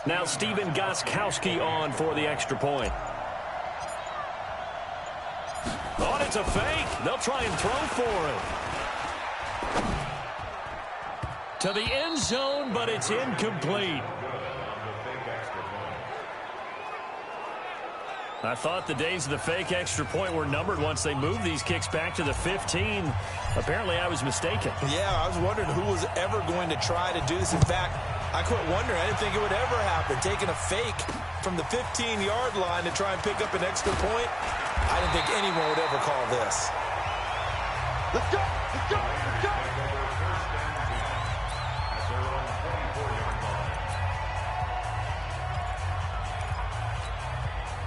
Now Steven Gostkowski on for the extra point. Oh, and it's a fake. They'll try and throw for it. To the end zone, but it's incomplete. I thought the days of the fake extra point were numbered once they moved these kicks back to the 15. Apparently, I was mistaken. Yeah, I was wondering who was ever going to try to do this. In fact, I quit wondering. I didn't think it would ever happen. Taking a fake from the 15-yard line to try and pick up an extra point, I didn't think anyone would ever call this. Let's go! Let's go! Let's go!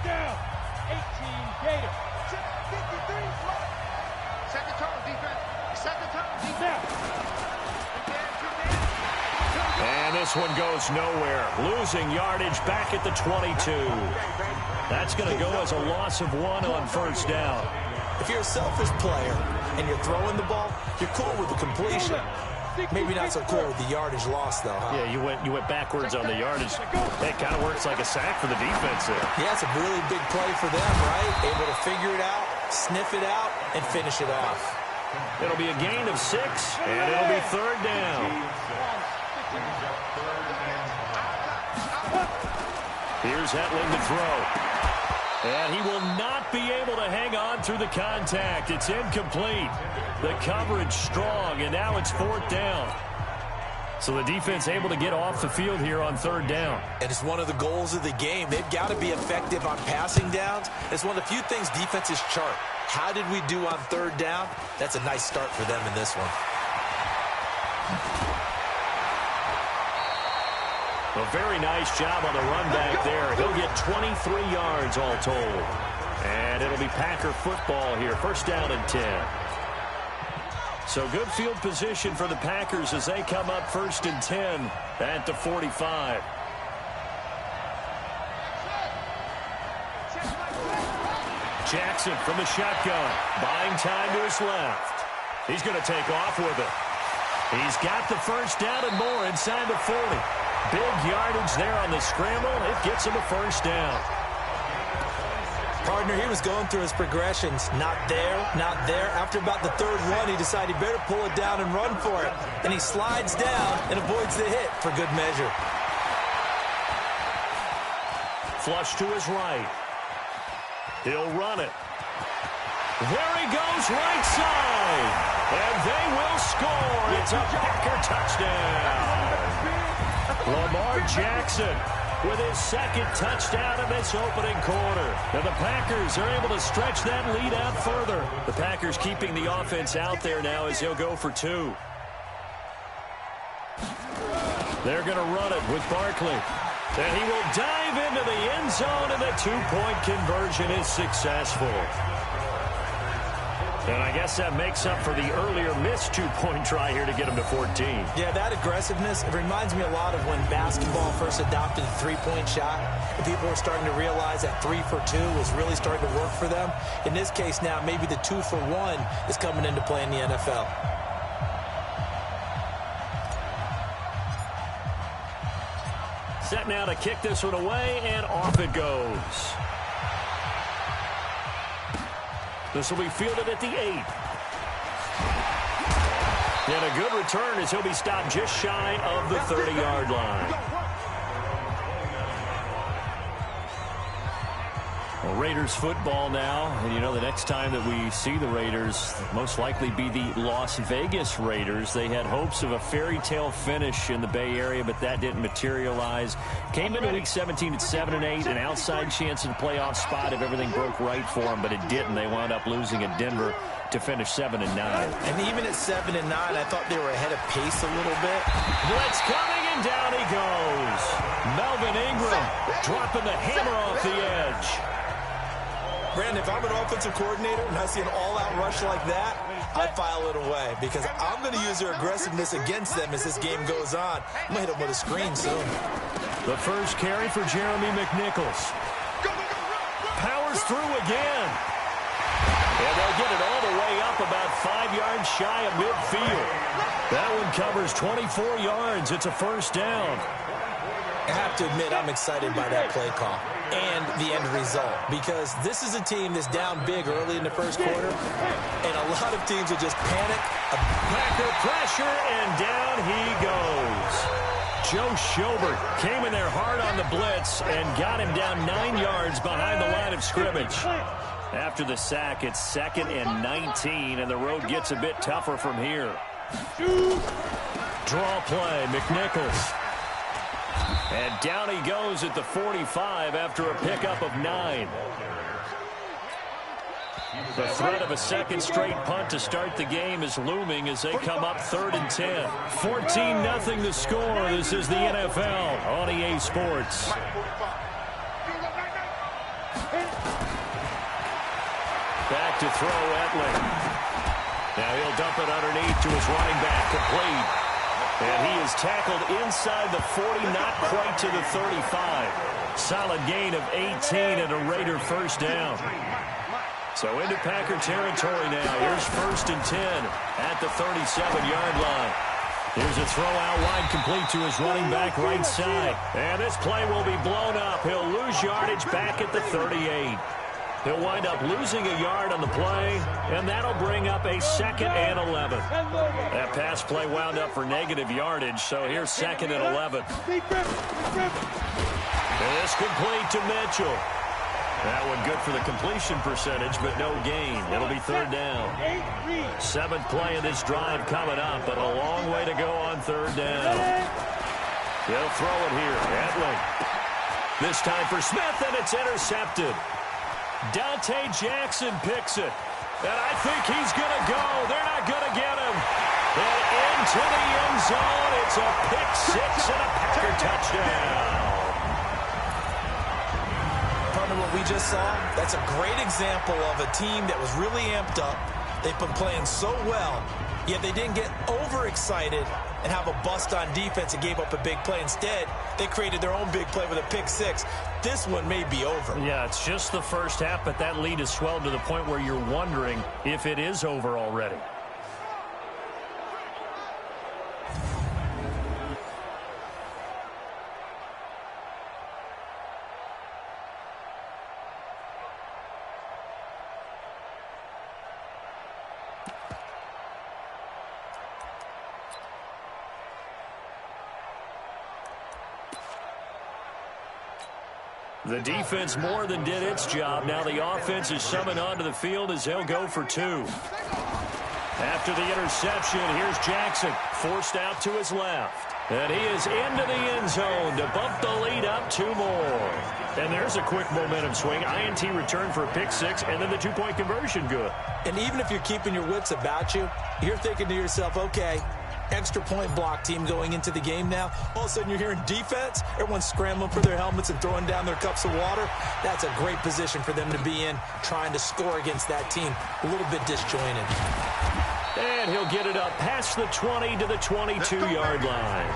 Down! 18 Gator. 53 slot. Second turn, defense. Second turn, defense. And this one goes nowhere. Losing yardage back at the 22. That's going to go as a loss of 1 on first down. If you're a selfish player and you're throwing the ball, you're cool with the completion. Maybe not so cool with the yardage loss, though, huh? Yeah, you went backwards on the yardage. It kind of works like a sack for the defense there. Yeah, it's a really big play for them, right? Able to figure it out, sniff it out, and finish it off. It'll be a gain of 6, and it'll be third down. Here's Hetling to throw. And he will not be able to hang on through the contact. It's incomplete. The coverage strong, and now it's fourth down. So the defense able to get off the field here on third down. And it's one of the goals of the game. They've got to be effective on passing downs. It's one of the few things defenses chart. How did we do on third down? That's a nice start for them in this one. A very nice job on the run back there. He'll get 23 yards all told. And it'll be Packer football here. First down and 10. So good field position for the Packers as they come up first and 10 at the 45. Jackson from the shotgun. Buying time to his left. He's going to take off with it. He's got the first down and more inside the 40. Big yardage there on the scramble. It gets him a first down. Partner, he was going through his progressions. Not there, not there. After about the third one, he decided he better pull it down and run for it. And he slides down and avoids the hit for good measure. Flush to his right. He'll run it. There he goes, right side. And they will score. It's a Packer touchdown. Lamar Jackson with his second touchdown in this opening quarter. And the Packers are able to stretch that lead out further. The Packers keeping the offense out there now as he'll go for 2. They're going to run it with Barkley. And he will dive into the end zone, and the 2-point conversion is successful. And I guess that makes up for the earlier missed 2-point try here to get him to 14. Yeah, that aggressiveness, it reminds me a lot of when basketball first adopted the 3-point shot. And people were starting to realize that 3 for 2 was really starting to work for them. In this case now, maybe the 2 for 1 is coming into play in the NFL. Set now to kick this one away, and off it goes. This will be fielded at the 8. And a good return as he'll be stopped just shy of the 30-yard line. Well, Raiders football now, and you know the next time that we see the Raiders most likely be the Las Vegas Raiders. They had hopes of a fairy tale finish in the Bay Area, but that didn't materialize. Came into Week 17 at 7-8, an outside chance at a playoff spot if everything broke right for them, but it didn't. They wound up losing at Denver to finish 7-9. And even at 7-9, I thought they were ahead of pace a little bit. Blitz coming, and down he goes. Melvin Ingram dropping the hammer off the edge. Brandon, if I'm an offensive coordinator and I see an all-out rush like that, I file it away because I'm going to use their aggressiveness against them as this game goes on. I'm going to hit them with a screen soon. The first carry for Jeremy McNichols. Powers through again. And they'll get it all the way up about 5 yards shy of midfield. That one covers 24 yards. It's a first down. I have to admit, I'm excited by that play call and the end result, because this is a team that's down big early in the first quarter, and a lot of teams will just panic. Packer pressure, and down he goes. Joe Schobert came in there hard on the blitz and got him down 9 yards behind the line of scrimmage. After the sack, it's 2nd and 19, and the road gets a bit tougher from here. Draw play, McNichols. And down he goes at the 45 after a pickup of 9. The threat of a second straight punt to start the game is looming as they come up 3rd and 10. 14-0 the score. This is the NFL on EA Sports. Back to throw, Etling. Now he'll dump it underneath to his running back, complete. And he is tackled inside the 40, not quite to the 35. Solid gain of 18 and a Raider first down. So into Packer territory now. Here's 1st and 10 at the 37-yard line. Here's a throw out wide, complete to his running back right side. And this play will be blown up. He'll lose yardage back at the 38. He'll wind up losing a yard on the play, and that'll bring up a 2nd and 11. That pass play wound up for negative yardage, so here's 2nd and 11. This complete to Mitchell. That one good for the completion percentage, but no gain. It'll be 3rd down. 7th play of this drive coming up, but a long way to go on 3rd down. They'll throw it here. Etling. This time for Smith, and it's intercepted. Dante Jackson picks it. And I think he's going to go. They're not going to get him. And into the end zone. It's a pick 6 and a Packer touchdown. Partner, what we just saw, that's a great example of a team that was really amped up. They've been playing so well, yet they didn't get overexcited and have a bust on defense and gave up a big play. Instead, they created their own big play with a pick 6. This one may be over. Yeah, it's just the first half, but that lead has swelled to the point where you're wondering if it is over already. The defense more than did its job. Now the offense is summoned onto the field as they'll go for 2. After the interception, here's Jackson, forced out to his left. And he is into the end zone to bump the lead up 2 more. And there's a quick momentum swing. INT return for a pick 6, and then the 2-point conversion good. And even if you're keeping your wits about you, you're thinking to yourself, okay, extra point block team going into the game now. All of a sudden you're hearing defense. Everyone's scrambling for their helmets and throwing down their cups of water. That's a great position for them to be in, trying to score against that team. A little bit disjointed. And he'll get it up past the 20 to the 22-yard line.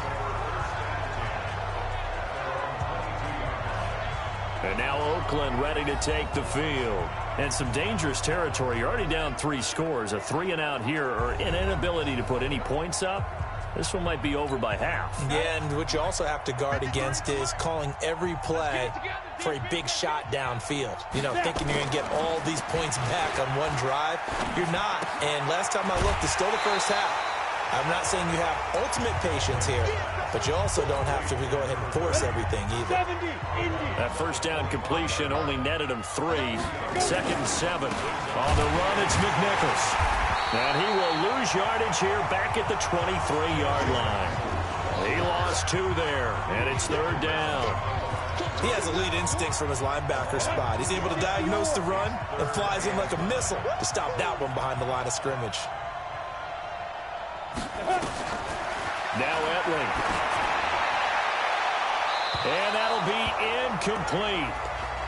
And now Oakland ready to take the field. And some dangerous territory. You're already down 3 scores. A 3-and-out here, or an inability to put any points up. This one might be over by half. Yeah, and what you also have to guard against is calling every play for a big shot downfield. You know, thinking you're going to get all these points back on one drive. You're not. And last time I looked, it's still the first half. I'm not saying you have ultimate patience here, but you also don't have to go ahead and force everything either. That first down completion only netted him 3. 2nd and 7. On the run, it's McNichols. And he will lose yardage here back at the 23-yard line. He lost 2 there, and it's 3rd down. He has elite instincts from his linebacker spot. He's able to diagnose the run and flies in like a missile to stop that one behind the line of scrimmage. Now Etling. And that'll be incomplete.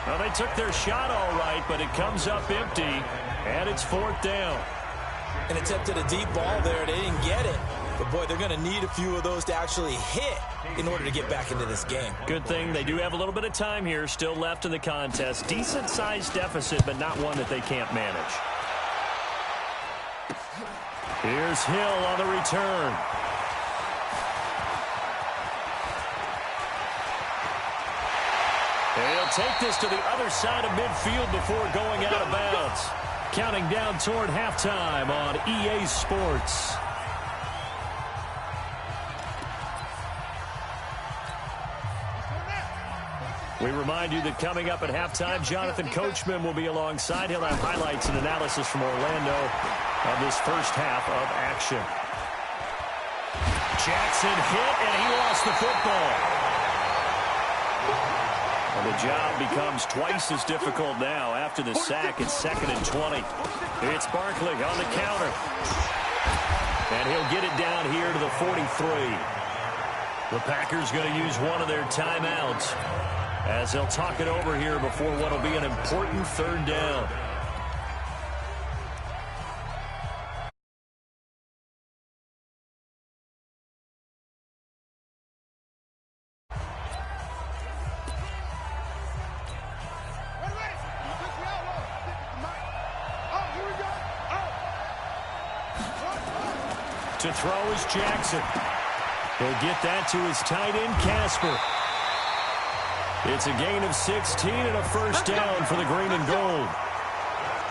Well, they took their shot all right, but it comes up empty, and it's 4th down. And attempted a deep ball there. They didn't get it. But, boy, they're going to need a few of those to actually hit in order to get back into this game. Good thing they do have a little bit of time here still left in the contest. Decent-sized deficit, but not one that they can't manage. Here's Hill on the return. take this to the other side of midfield before going out of bounds. Counting down toward halftime on EA Sports. We remind you that coming up at halftime, Jonathan Coachman will be alongside. He'll have highlights and analysis from Orlando of this first half of action. Jackson hit, and he lost the football. And the job becomes twice as difficult now after the sack. It's 2nd and 20. It's Barkley on the counter. And he'll get it down here to the 43. The Packers going to use one of their timeouts as they'll talk it over here before what will be an important 3rd down. To throw is Jackson. He'll get that to his tight end, Casper. It's a gain of 16 and a first down for the green and gold.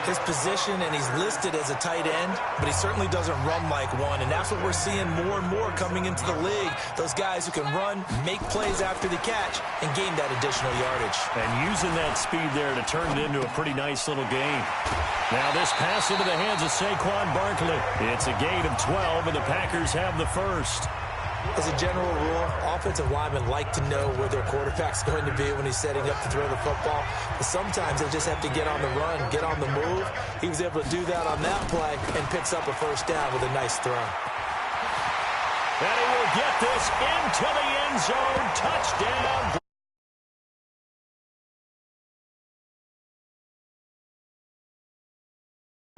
His position, and he's listed as a tight end, but he certainly doesn't run like one, and that's what we're seeing more and more coming into the league. Those guys who can run, make plays after the catch, and gain that additional yardage. And using that speed there to turn it into a pretty nice little gain. Now this pass into the hands of Saquon Barkley. It's a gain of 12, and the Packers have the first. As a general rule, offensive linemen like to know where their quarterback's going to be when he's setting up to throw the football. But sometimes they just have to get on the run, get on the move. He was able to do that on that play and picks up a first down with a nice throw. And he will get this into the end zone. Touchdown.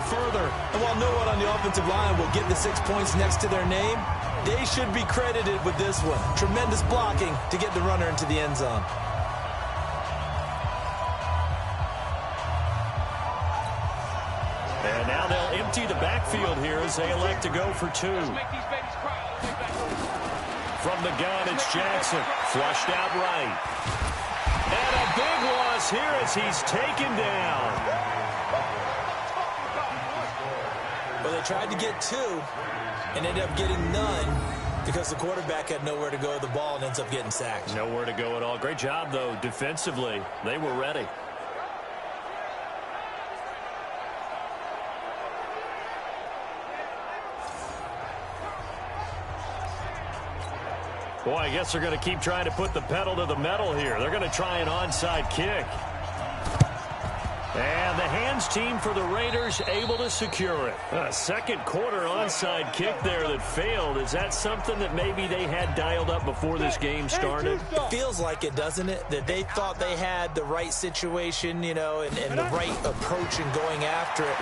Further, and while no one on the offensive line will get the 6 points next to their name, they should be credited with this one. Tremendous blocking to get the runner into the end zone. And now they'll empty the backfield here as they elect to go for 2. From the gun, it's Jackson. Flushed out right. And a big loss here as he's taken down. Well, they tried to get 2 and ended up getting none because the quarterback had nowhere to go with the ball and ends up getting sacked. Nowhere to go at all. Great job, though, defensively. They were ready. Boy, I guess they're going to keep trying to put the pedal to the metal here. They're going to try an onside kick. And the hands team for the Raiders able to secure it. A second quarter onside kick there that failed. Is that something that maybe they had dialed up before this game started? It feels like it, doesn't it? That they thought they had the right situation, you know, and the right approach in going after it.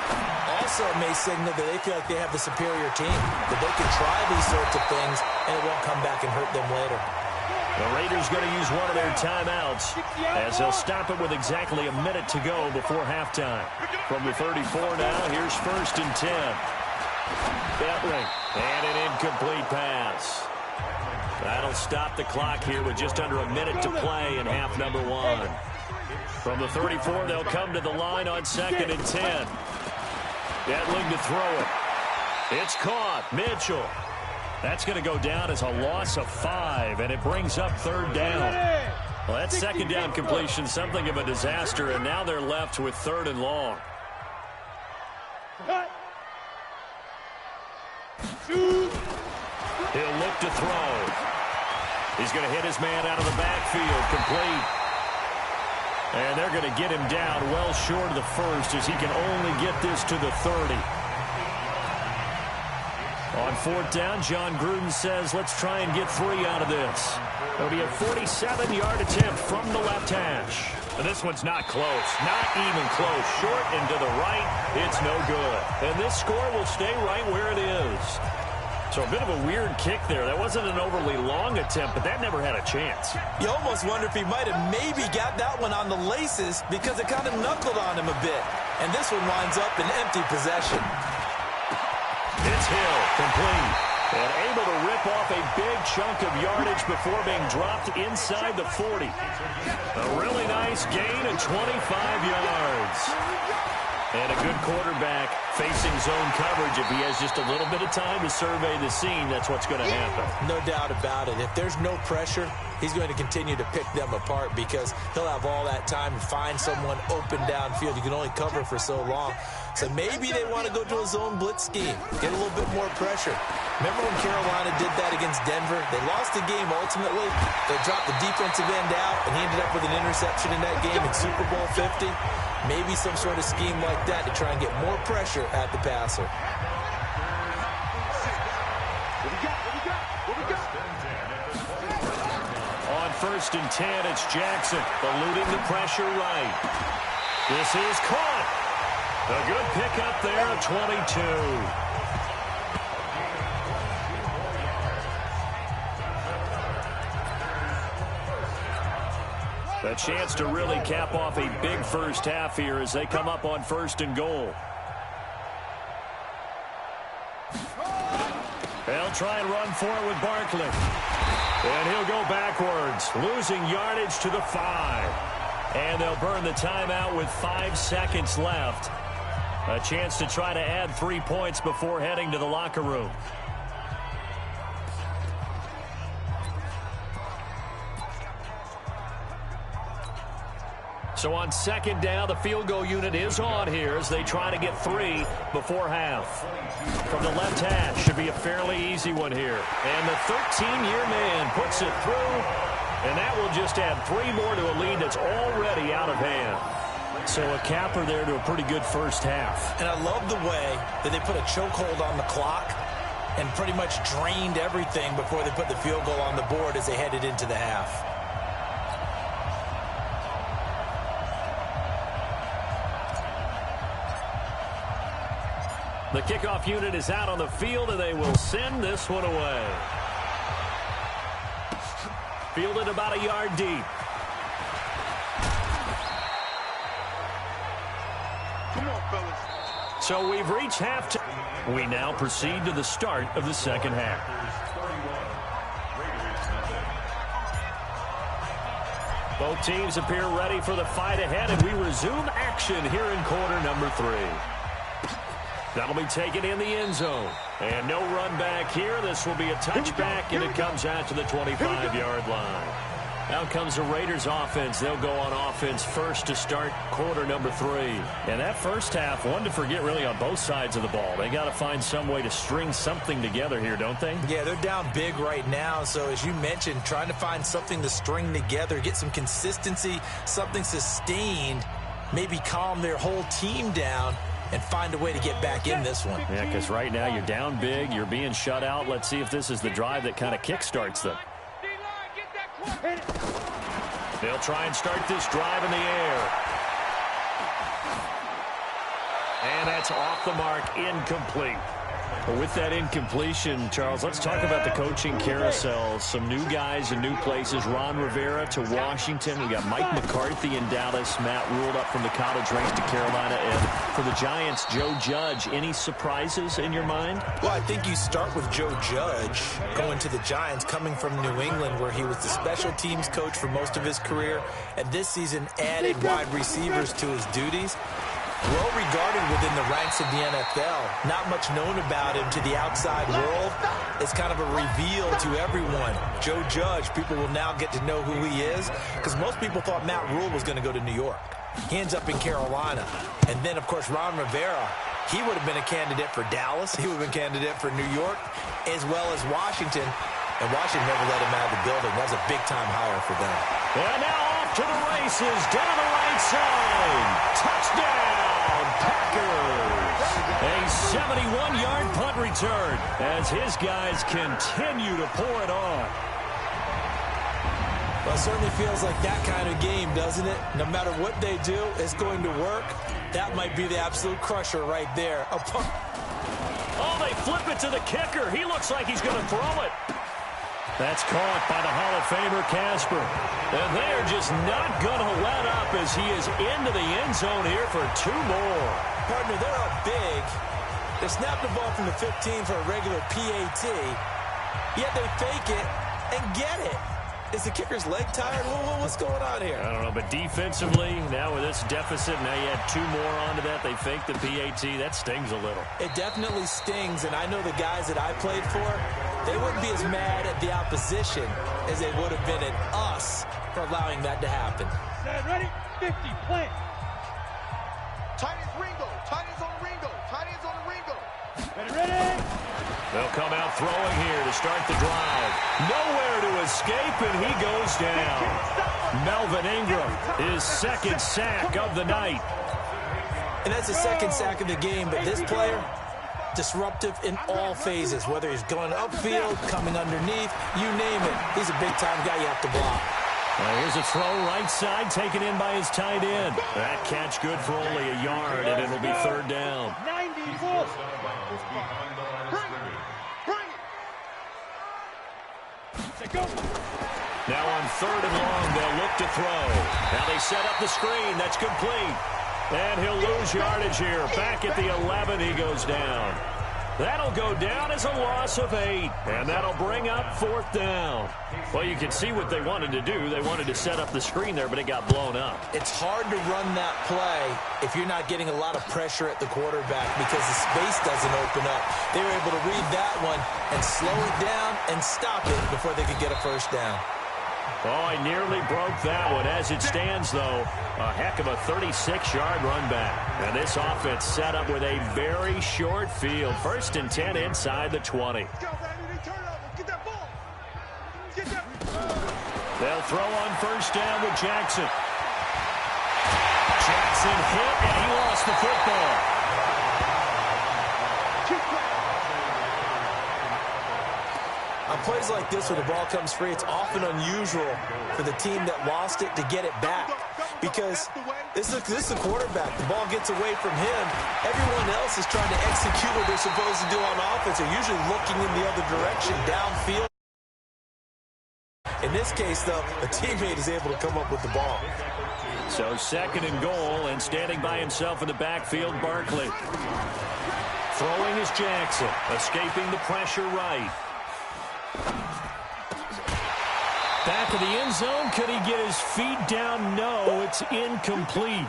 Also, it may signal that they feel like they have the superior team, that they can try these sorts of things, and it won't come back and hurt them later. The Raiders going to use one of their timeouts as they'll stop it with exactly a minute to go before halftime. From the 34 now, here's 1st and 10. Bentley, and an incomplete pass. That'll stop the clock here with just under a minute to play in half number 1. From the 34, they'll come to the line on 2nd and 10. Bentley to throw it. It's caught. Mitchell. That's going to go down as a loss of 5, and it brings up 3rd down. Well, that 2nd down completion, something of a disaster, and now they're left with 3rd and long. He'll look to throw. He's going to hit his man out of the backfield, complete. And they're going to get him down well short of the 1st as he can only get this to the 30. On 4th down, John Gruden says, let's try and get 3 out of this. It'll be a 47-yard attempt from the left hash. And this one's not close. Not even close. Short and to the right, it's no good. And this score will stay right where it is. So a bit of a weird kick there. That wasn't an overly long attempt, but that never had a chance. You almost wonder if he might have maybe got that one on the laces because it kind of knuckled on him a bit. And this one winds up in empty possession. It's Hill, complete, and able to rip off a big chunk of yardage before being dropped inside the 40. A really nice gain of 25 yards. And a good quarterback facing zone coverage. If he has just a little bit of time to survey the scene, that's what's going to happen. No doubt about it. If there's no pressure, he's going to continue to pick them apart because he'll have all that time to find someone open downfield. You can only cover for so long. So maybe they want to go to a zone blitz scheme, get a little bit more pressure. Remember when Carolina did that against Denver? They lost the game ultimately. They dropped the defensive end out, and he ended up with an interception in that game in Super Bowl 50. Maybe some sort of scheme like that to try and get more pressure at the passer. On 1st and 10, it's Jackson eluding the pressure right. This is caught. A good pickup there at 22. A chance to really cap off a big first half here as they come up on 1st and goal. They'll try and run for it with Barkley. And he'll go backwards, losing yardage to the 5. And they'll burn the timeout with 5 seconds left. A chance to try to add 3 points before heading to the locker room. So on 2nd down, the field goal unit is on here as they try to get 3 before half. From the left hash, should be a fairly easy one here. And the 13-year man puts it through, and that will just add 3 more to a lead that's already out of hand. So a capper there to a pretty good first half. And I love the way that they put a chokehold on the clock and pretty much drained everything before they put the field goal on the board as they headed into the half. The kickoff unit is out on the field, and they will send this one away. Fielded about a yard deep. Come on, fellas. So we've reached halftime. We now proceed to the start of the second half. Both teams appear ready for the fight ahead, and we resume action here in quarter number 3. That'll be taken in the end zone. And no run back here. This will be a touchback, and it comes out to the 25-yard line. Now comes the Raiders offense. They'll go on offense first to start quarter number 3. And that first half, one to forget really on both sides of the ball. They got to find some way to string something together here, don't they? Yeah, they're down big right now. So as you mentioned, trying to find something to string together, get some consistency, something sustained, maybe calm their whole team down and find a way to get back in this one. Yeah, because right now you're down big, you're being shut out. Let's see if this is the drive that kind of kickstarts them. They'll try and start this drive in the air. And that's off the mark, incomplete. Well, with that incompletion, Charles, let's talk about the coaching carousel. Some new guys in new places. Ron Rivera to Washington. We got Mike McCarthy in Dallas. Matt Rule up from the college ranks to Carolina. And for the Giants, Joe Judge. Any surprises in your mind? Well, I think you start with Joe Judge going to the Giants, coming from New England, where he was the special teams coach for most of his career, and this season added wide receivers to his duties. Well regarded within the ranks of the NFL. Not much known about him to the outside world. It's kind of a reveal to everyone. Joe Judge, people will now get to know who he is, because most people thought Matt Rule was going to go to New York. He ends up in Carolina. And then, of course, Ron Rivera, he would have been a candidate for Dallas. He would have been a candidate for New York, as well as Washington. And Washington never let him out of the building. That was a big-time hire for them. And now off to the races, down the right side. Touchdown, Packers. A 71-yard punt return as his guys continue to pour it on. Well, it certainly feels like that kind of game, doesn't it? No matter what they do, it's going to work. That might be the absolute crusher right there. A punt. Oh, they flip it to the kicker. He looks like he's going to throw it. That's caught by the Hall of Famer Casper. And they're just not going to let up as he is into the end zone here for 2 more. Partner, they're up big. They snapped the ball from the 15 for a regular PAT. Yet they fake it and get it. Is the kicker's leg tired? What's going on here? I don't know, but defensively, now with this deficit, now you add 2 more onto that. They fake the PAT. That stings a little. It definitely stings, and I know the guys that I played for, they wouldn't be as mad at the opposition as they would have been at us for allowing that to happen. Set, ready, 50, plant. Tight ends Ringo. Tight ends on Ringo. Tight ends on Ringo. Ready. They'll come out throwing here to start the drive. Nowhere to escape, and he goes down. Melvin Ingram, his second sack of the night. And that's the second sack of the game, but this player, disruptive in all phases, whether he's going upfield, coming underneath, you name it. He's a big-time guy you have to block. Here's a throw right side, taken in by his tight end. That catch good for only a yard, and it'll be third down. 94. Go. Now on third and long, they'll look to throw. Now they set up the screen. That's complete. And he'll lose yardage here. Back at the 11, he goes down. That'll go down as a loss of 8. And that'll bring up fourth down. Well, you can see what they wanted to do. They wanted to set up the screen there, but it got blown up. It's hard to run that play if you're not getting a lot of pressure at the quarterback because the space doesn't open up. They were able to read that one and slow it down and stop it before they could get a first down. Oh, I nearly broke that one. As it stands, though, a heck of a 36-yard run back. And this offense set up with a very short field. First and 10 inside the 20. They'll throw on first down with Jackson. Jackson hit, and he lost the football. On plays like this where the ball comes free, it's often unusual for the team that lost it to get it back because this is the quarterback. The ball gets away from him. Everyone else is trying to execute what they're supposed to do on offense. They're usually looking in the other direction, downfield. In this case, though, a teammate is able to come up with the ball. So second and goal, and standing by himself in the backfield, Barkley. Throwing is Jackson, escaping the pressure right. Back of the end zone. Could he get his feet down? No, it's incomplete.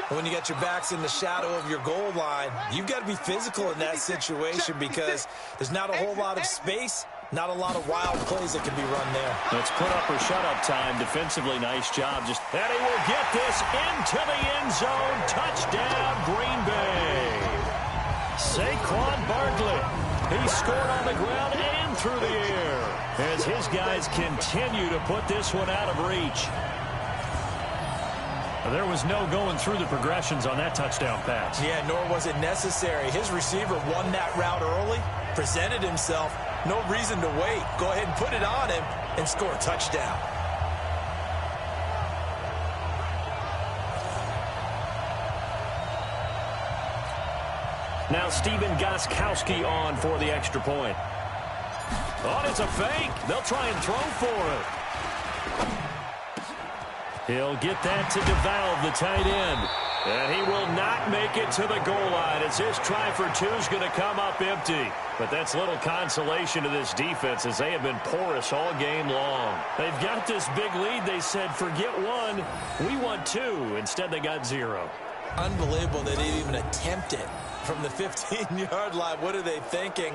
When you got your backs in the shadow of your goal line, you've got to be physical in that situation because there's not a whole lot of space, not a lot of wild plays that can be run there. Let's put up or shut up time. Defensively, nice job. And he will get this into the end zone. Touchdown, Green Bay. Saquon Barkley. He scored on the ground and through the air as his guys continue to put this one out of reach. There was no going through the progressions on that touchdown pass. Yeah, nor was it necessary. His receiver won that route early, presented himself. No reason to wait. Go ahead and put it on him and score a touchdown. Now Steven Gostkowski on for the extra point. Oh, it's a fake. They'll try and throw for it. He'll get that to DeValve, the tight end. And he will not make it to the goal line as his try for two is going to come up empty. But that's little consolation to this defense as they have been porous all game long. They've got this big lead. They said, forget one, we want two. Instead, they got 0. Unbelievable they didn't even attempt it from the 15-yard line. What are they thinking?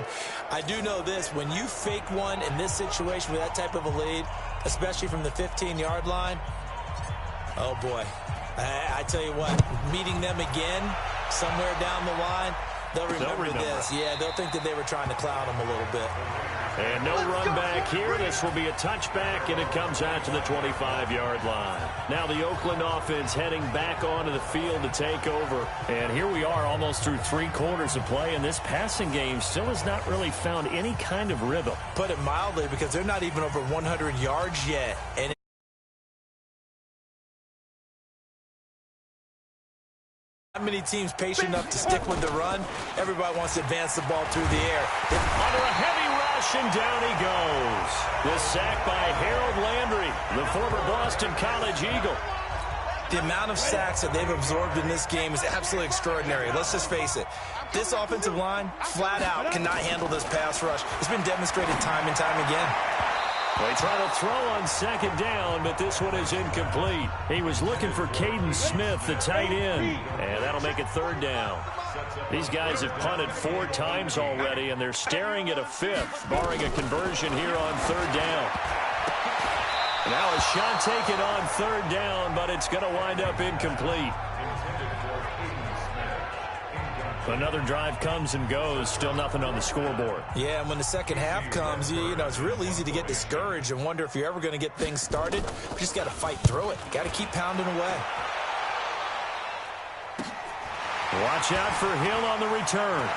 I do know this. When you fake one in this situation with that type of a lead, especially from the 15-yard line, oh, boy. I tell you what, meeting them again somewhere down the line, they'll remember this. Yeah, they'll think that they were trying to cloud them a little bit. And no run back here. This will be a touchback, and it comes out to the 25-yard line. Now the Oakland offense heading back onto the field to take over. And here we are almost through 3 quarters of play, and this passing game still has not really found any kind of rhythm. Put it mildly, because they're not even over 100 yards yet. And not many teams patient enough to stick with the run. Everybody wants to advance the ball through the air. Under a heavy rush, and down he goes. The sack by Harold Landry, the former Boston College Eagle. The amount of sacks that they've absorbed in this game is absolutely extraordinary. Let's just face it. This offensive line, flat out, cannot handle this pass rush. It's been demonstrated time and time again. They try to throw on second down, but this one is incomplete. He was looking for Caden Smith, the tight end, and that'll make it third down. These guys have punted 4 times already, and they're staring at a 5th, barring a conversion here on third down. Now a shot taken on third down, but it's going to wind up incomplete. Another drive comes and goes, still nothing on the scoreboard. Yeah, and when the second half comes, you know, it's real easy to get discouraged and wonder if you're ever going to get things started. You just got to fight through it. Got to keep pounding away. Watch out for Hill on the return.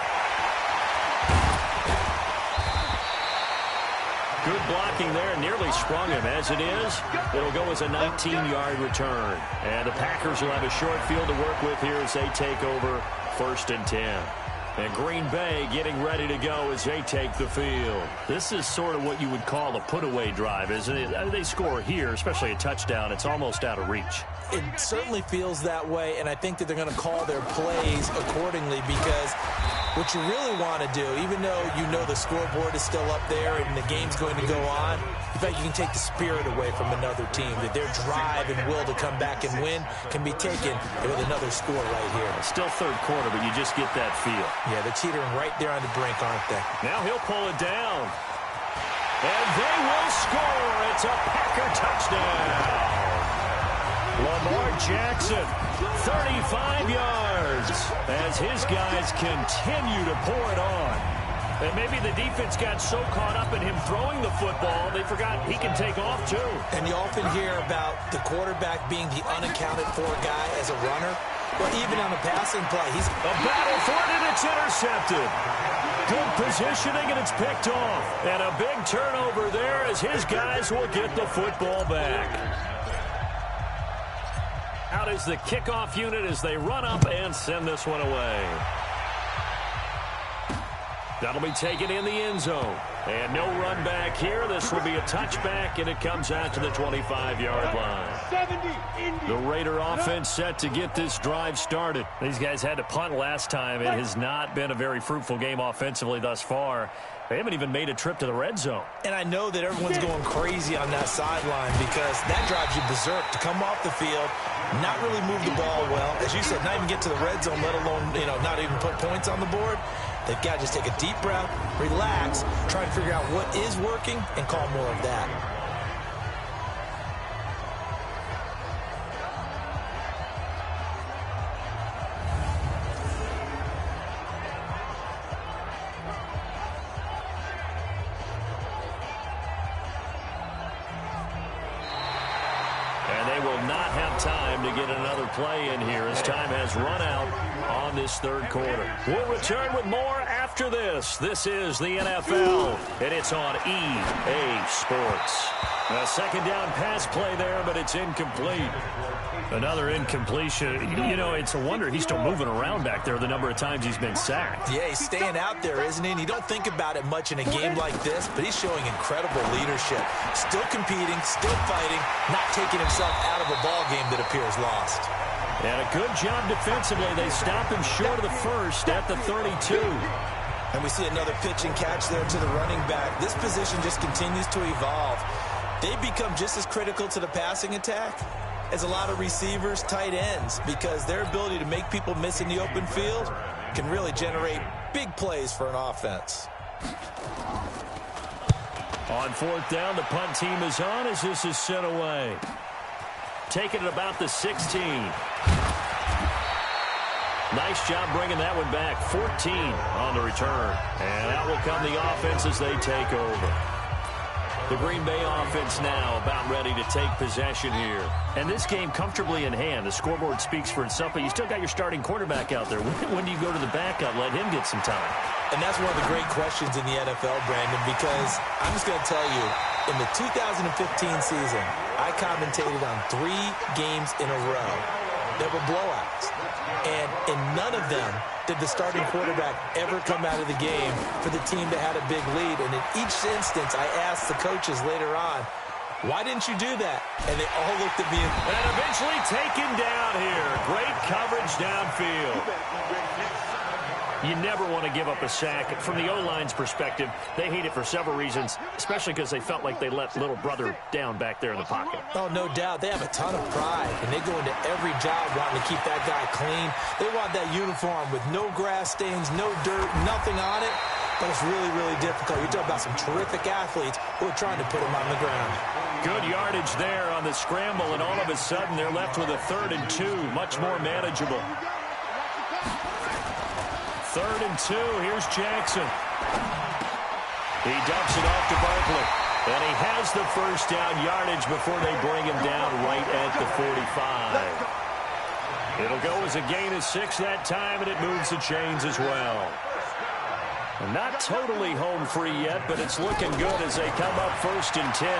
Good blocking there, nearly sprung him. As it is, it'll go as a 19-yard return. And the Packers will have a short field to work with here as they take over 1st and 10. And Green Bay getting ready to go as they take the field. This is sort of what you would call a put-away drive, isn't it? They score here, especially a touchdown. It's almost out of reach. It certainly feels that way, and I think that they're going to call their plays accordingly, because what you really want to do, even though you know the scoreboard is still up there and the game's going to go on, in fact, you can take the spirit away from another team, that their drive and will to come back and win can be taken with another score right here. Still third quarter, but you just get that feel. Yeah, they're teetering right there on the brink, aren't they? Now he'll pull it down. And they will score. It's a Packer touchdown. Lamar Jackson, 35 yards, as his guys continue to pour it on. And maybe the defense got so caught up in him throwing the football, they forgot he can take off too. And you often hear about the quarterback being the unaccounted for guy as a runner. Well, even on a passing play, he's a battle for it, and it's intercepted. Good positioning, and it's picked off. And a big turnover there as his guys will get the football back. Out is the kickoff unit as they run up and send this one away. That'll be taken in the end zone. And no run back here. This will be a touchback, and it comes out to the 25-yard line. The Raider offense set to get this drive started. These guys had to punt last time. It has not been a very fruitful game offensively thus far. They haven't even made a trip to the red zone. And I know that everyone's going crazy on that sideline, because that drives you berserk to come off the field, not really move the ball well. As you said, not even get to the red zone, let alone, not even put points on the board. They've got to just take a deep breath, relax, try and figure out what is working, and call more of that. And they will not have time to get another play in here as time has run out on this third quarter. We'll return with more after this. This is the NFL, and it's on EA Sports. A second down pass play there, but it's incomplete. Another incompletion. It's a wonder he's still moving around back there the number of times he's been sacked. Yeah, he's staying out there, isn't he? And you don't think about it much in a game like this, but he's showing incredible leadership. Still competing, still fighting, not taking himself out of a ball game that appears lost. And a good job defensively. They stop him short of the first at the 32. And we see another pitch and catch there to the running back. This position just continues to evolve. They become just as critical to the passing attack as a lot of receivers, tight ends, because their ability to make people miss in the open field can really generate big plays for an offense. On fourth down, the punt team is on as this is sent away. Taking it about the 16. Nice job bringing that one back. 14 on the return. And out will come the offense as they take over. The Green Bay offense now about ready to take possession here. And this game comfortably in hand. The scoreboard speaks for itself, but you still got your starting quarterback out there. When do you go to the backup, let him get some time? And that's one of the great questions in the NFL, Brandon, because I'm just going to tell you, in the 2015 season, I commentated on 3 games in a row that were blowouts. And in none of them did the starting quarterback ever come out of the game for the team that had a big lead. And in each instance, I asked the coaches later on, why didn't you do that? And they all looked at me. And eventually taken down here. Great coverage downfield. You never want to give up a sack. From the O-line's perspective, they hate it for several reasons, especially because they felt like they let little brother down back there in the pocket. Oh, no doubt. They have a ton of pride, and they go into every job wanting to keep that guy clean. They want that uniform with no grass stains, no dirt, nothing on it. But it's really, really difficult. You're talking about some terrific athletes who are trying to put him on the ground. Good yardage there on the scramble, and all of a sudden they're left with a 3rd and 2, much more manageable. 3rd and 2, here's Jackson. He dumps it off to Barkley, and he has the first down yardage before they bring him down right at the 45. It'll go as a gain of 6 that time, and it moves the chains as well. Not totally home free yet, but it's looking good as they come up 1st and 10.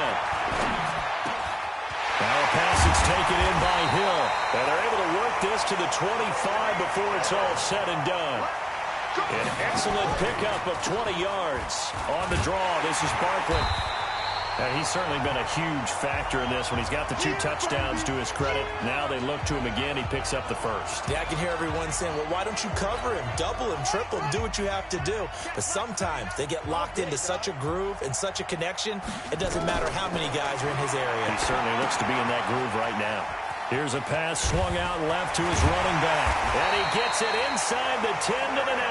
Now a pass is taken in by Hill, and they're able to work this to the 25 before it's all said and done. An excellent pickup of 20 yards. On the draw, this is Barkley. He's certainly been a huge factor in this when he's got the 2 touchdowns to his credit. Now they look to him again. He picks up the first. Yeah, I can hear everyone saying, well, why don't you cover him, double him, triple him, do what you have to do. But sometimes they get locked into such a groove and such a connection, it doesn't matter how many guys are in his area. He certainly looks to be in that groove right now. Here's a pass swung out left to his running back. And he gets it inside the 10 to the 9.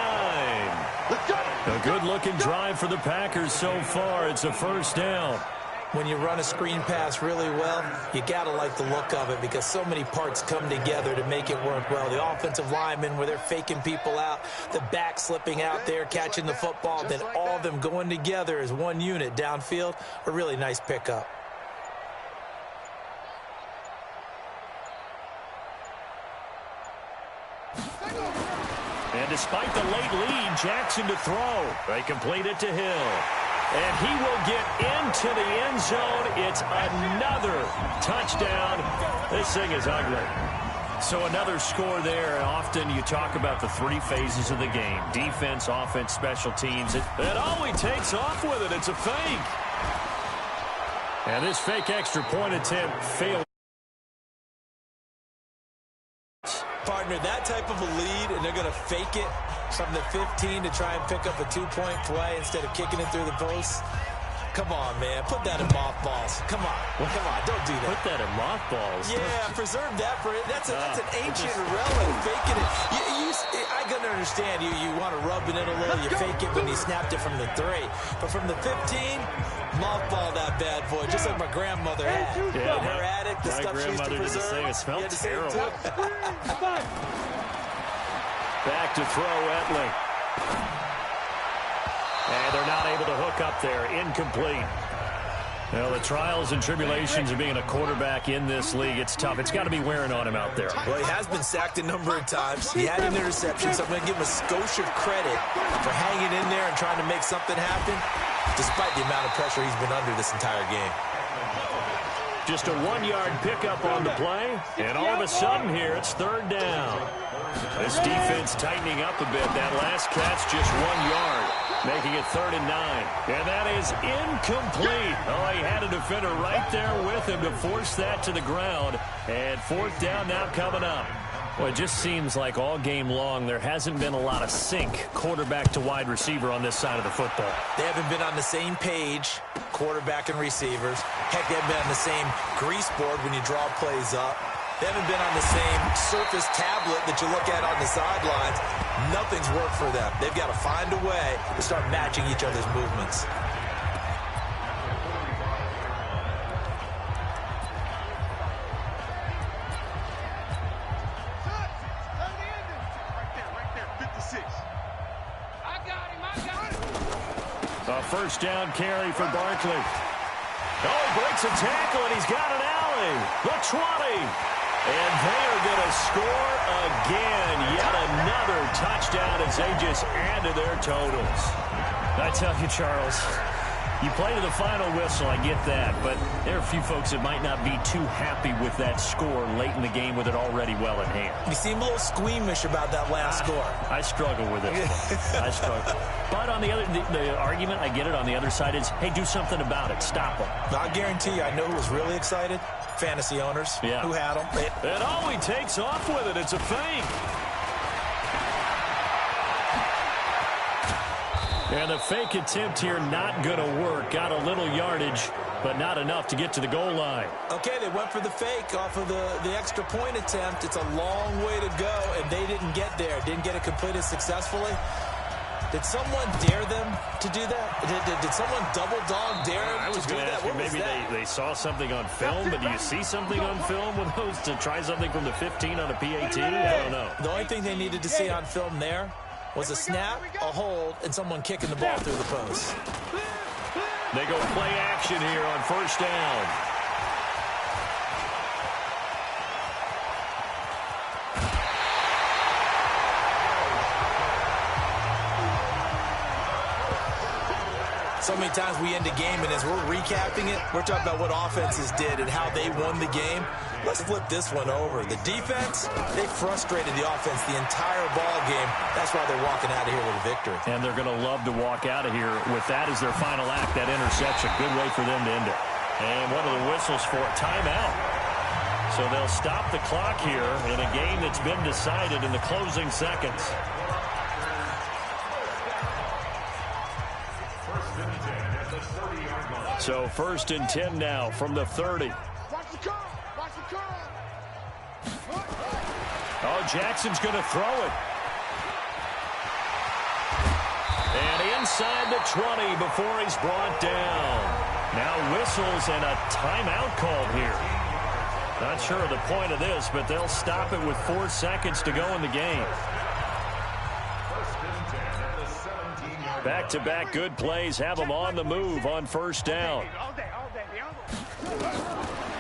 A good-looking drive for the Packers so far. It's a first down. When you run a screen pass really well, you got to like the look of it because so many parts come together to make it work well. The offensive linemen where they're faking people out, the back slipping out there, catching the football, then all of them going together as one unit downfield. A really nice pickup. And despite the late lead, Jackson to throw. They complete it to Hill. And he will get into the end zone. It's another touchdown. This thing is ugly. So another score there. And often you talk about the 3 phases of the game. Defense, offense, special teams. It always takes off with it. It's a fake. And this fake extra point attempt failed. Partner, that type of a lead, and they're going to fake it from the 15 to try and pick up a 2-point play instead of kicking it through the post. Come on, man. Put that in mothballs. Come on. Come on. Don't do that. Put that in mothballs? Yeah, preserve that for it. That's an ancient relic. Faking it. I can understand you want to rub it in a little. You fake it when you snapped it from the 3. But from the 15, mothball that bad boy, just like my grandmother had. Yeah, her attic, the stuff she used to preserve. It smelled terrible. Back to throw, Etling. And they're not able to hook up there. Incomplete. Well, the trials and tribulations of being a quarterback in this league, it's tough. It's got to be wearing on him out there. Well, he has been sacked a number of times. He had an interception, so I'm going to give him a skosh of credit for hanging in there and trying to make something happen, despite the amount of pressure he's been under this entire game. Just a 1-yard pickup on the play, and all of a sudden here, it's 3rd down. This defense tightening up a bit. That last catch just 1 yard, making it 3rd and 9. And that is incomplete. Oh, he had a defender right there with him to force that to the ground. And 4th down now coming up. Well, it just seems like all game long there hasn't been a lot of sync quarterback to wide receiver on this side of the football. They haven't been on the same page, quarterback and receivers. Heck, they haven't been on the same grease board when you draw plays up. They haven't been on the same surface tablet that you look at on the sidelines. Nothing's worked for them. They've got to find a way to start matching each other's movements. A first down carry for Barkley. Oh, he breaks a tackle, and he's got an alley. The 20. And they are going to score again. Yet another touchdown as they just add to their totals. I tell you, Charles, you play to the final whistle, I get that. But there are a few folks that might not be too happy with that score late in the game with it already well in hand. You seem a little squeamish about that last score. I struggle with it. I struggle. But on the other, the argument, I get it, on the other side is, hey, do something about it. Stop them. I guarantee you, I know who was really excited. Fantasy owners who had them. It always takes off with it. It's a fake. And the fake attempt here not going to work. Got a little yardage, but not enough to get to the goal line. Okay, they went for the fake off of the extra point attempt. It's a long way to go, and they didn't get there. Didn't get it completed successfully. Did someone dare them to do that? Did someone double dog dare them to do that? I was going to ask you, maybe they saw something on film, but do you see something on film with those to try something from the 15 on a PAT? I don't know. The only thing they needed to see on film there was a snap, a hold, and someone kicking the ball through the post. They go play action here on first down. So many times we end a game, and as we're recapping it, we're talking about what offenses did and how they won the game. Let's flip this one over. The defense, they frustrated the offense the entire ball game. That's why they're walking out of here with a victory. And they're going to love to walk out of here with that as their final act, that interception. Good way for them to end it. And one of the whistles for a timeout. So they'll stop the clock here in a game that's been decided in the closing seconds. So 1st and 10 now from the 30. Watch the curl. Watch the curl. Oh, Jackson's going to throw it. And inside the 20 before he's brought down. Now whistles and a timeout called here. Not sure of the point of this, but they'll stop it with 4 seconds to go in the game. Back-to-back good plays have them on the move on first down.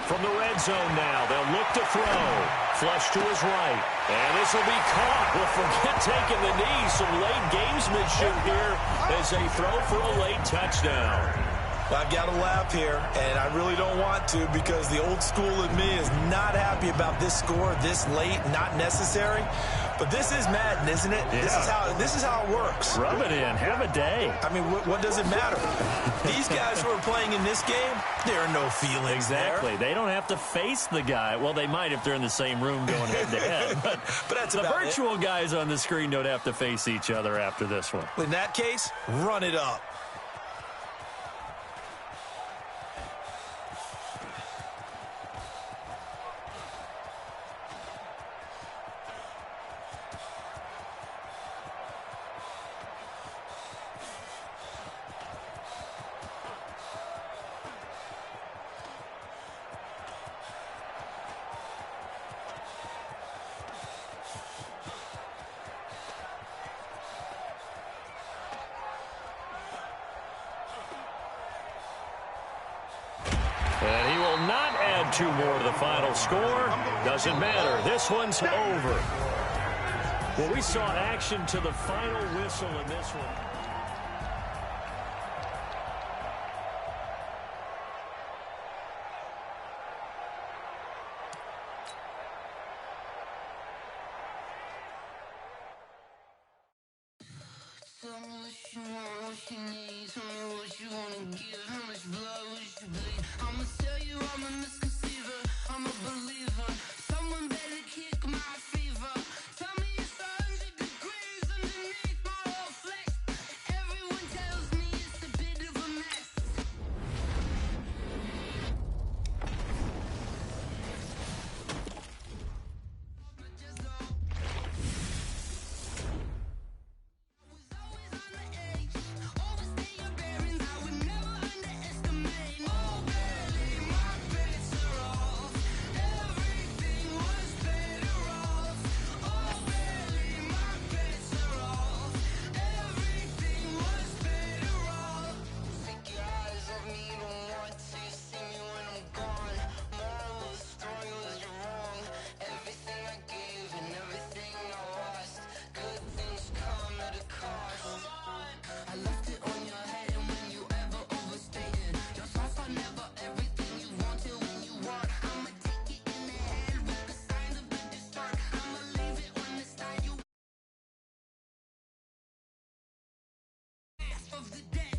From the red zone now, they'll look to throw. Flush to his right. And this will be caught. Well, forget taking the knee. Some late gamesmanship here as they throw for a late touchdown. I've got to laugh here, and I really don't want to because the old school in me is not happy about this score this late, not necessary. But this is Madden, isn't it? Yeah. This is how it works. Rub it in. Have a day. I mean, what does it matter? These guys who are playing in this game, there are no feelings Exactly. there. They don't have to face the guy. Well, they might if they're in the same room going head-to-head. But that's the about virtual guys on the screen don't have to face each other after this one. In that case, run it up. And he will not add 2 more to the final score. Doesn't matter. This one's over. Well, we saw action to the final whistle in this one. Tell me what you want, what you need. Tell me what you wanna give. How much blood would you bleed? I'ma tell you I'm a misconceiver. I'm a believer. Someone better kick my fever. Tell me it's 100 degrees underneath my whole flesh. Everyone tells me it's a bit of a mess. Of the day.